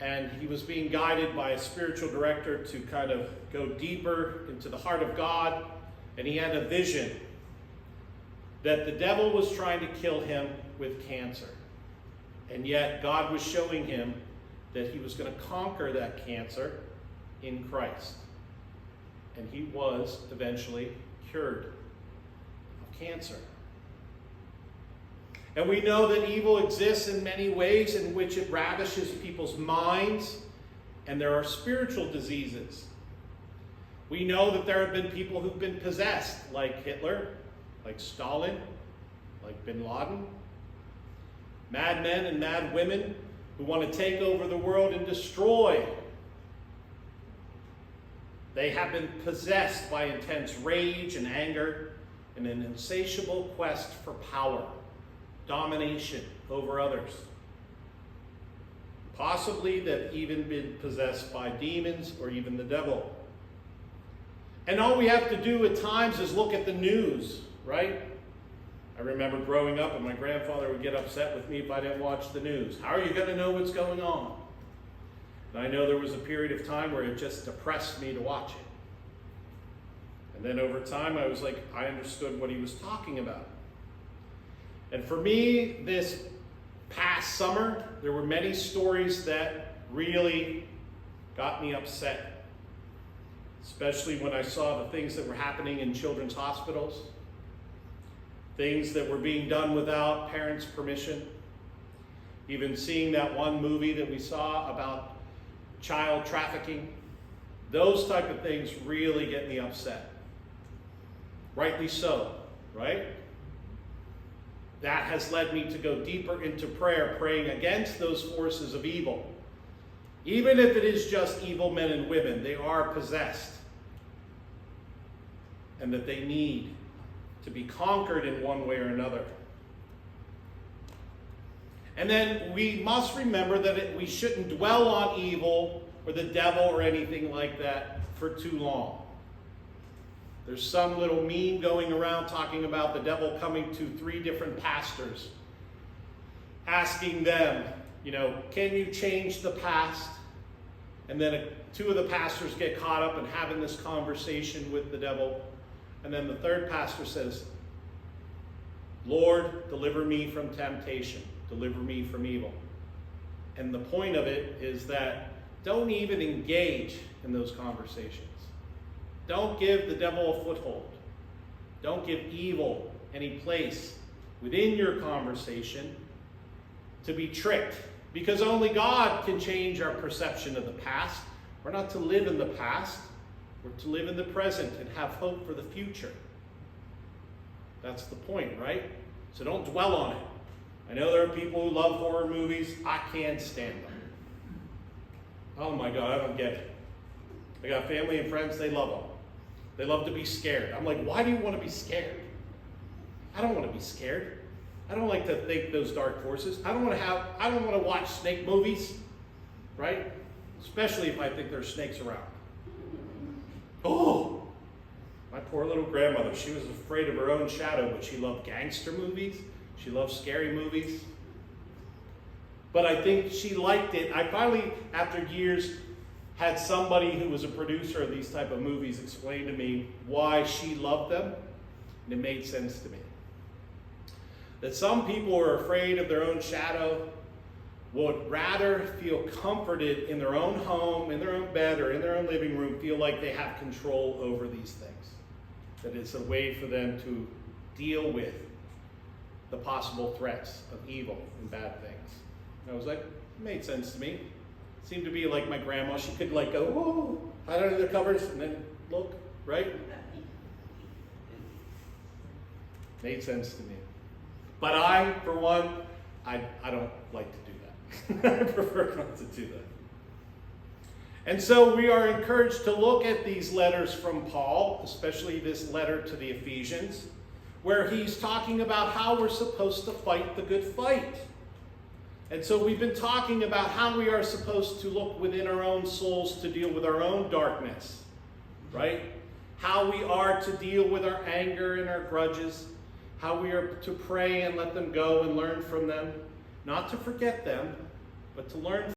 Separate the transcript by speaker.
Speaker 1: And he was being guided by a spiritual director to kind of go deeper into the heart of God. And he had a vision that the devil was trying to kill him with cancer. And yet God was showing him that he was going to conquer that cancer in Christ. And he was eventually cured of cancer. And we know that evil exists in many ways in which it ravishes people's minds, and there are spiritual diseases. We know that there have been people who've been possessed, like Hitler, like Stalin, like bin Laden. Mad men and mad women who want to take over the world and destroy. They have been possessed by intense rage and anger and an insatiable quest for power, domination over others. Possibly they've even been possessed by demons or even the devil. And all we have to do at times is look at the news, right? I remember growing up and my grandfather would get upset with me if I didn't watch the news. How are you going to know what's going on? And I know there was a period of time where it just depressed me to watch it. And then over time I was like, I understood what he was talking about. And for me, this past summer, there were many stories that really got me upset. Especially when I saw the things that were happening in children's hospitals. Things that were being done without parents' permission. Even seeing that one movie that we saw about child trafficking. Those type of things really get me upset. Rightly so, right? That has led me to go deeper into prayer, praying against those forces of evil. Even if it is just evil men and women, they are possessed. And that they need to be conquered in one way or another. And then we must remember that we shouldn't dwell on evil or the devil or anything like that for too long. There's some little meme going around talking about the devil coming to 3 different pastors, asking them, can you change the past? And then 2 of the pastors get caught up in having this conversation with the devil. And then the 3rd pastor says, Lord, deliver me from temptation. Deliver me from evil. And the point of it is that don't even engage in those conversations. Don't give the devil a foothold. Don't give evil any place within your conversation to be tricked. Because only God can change our perception of the past. We're not to live in the past. We're to live in the present and have hope for the future. That's the point, right? So don't dwell on it. I know there are people who love horror movies. I can't stand them. Oh my God, I don't get it. I got family and friends, they love them. They love to be scared. I'm like, why do you want to be scared? I don't want to be scared. I don't like to think those dark forces. I don't want to watch snake movies, right? Especially if I think there's snakes around. Oh, my poor little grandmother. She was afraid of her own shadow, but she loved gangster movies. She loved scary movies. But I think she liked it. I finally, after years, had somebody who was a producer of these type of movies explain to me why she loved them. And it made sense to me. That some people who are afraid of their own shadow would rather feel comforted in their own home, in their own bed, or in their own living room, feel like they have control over these things. That it's a way for them to deal with the possible threats of evil and bad things. And I was like, it made sense to me. It seemed to be like my grandma. She could like go, oh, hide under the covers, and then look, right? Made sense to me. But I, for one, I don't like to do that. I prefer not to do that. And so we are encouraged to look at these letters from Paul, especially this letter to the Ephesians, where he's talking about how we're supposed to fight the good fight. And so we've been talking about how we are supposed to look within our own souls to deal with our own darkness, right? How we are to deal with our anger and our grudges, how we are to pray and let them go and learn from them, not to forget them, but to learn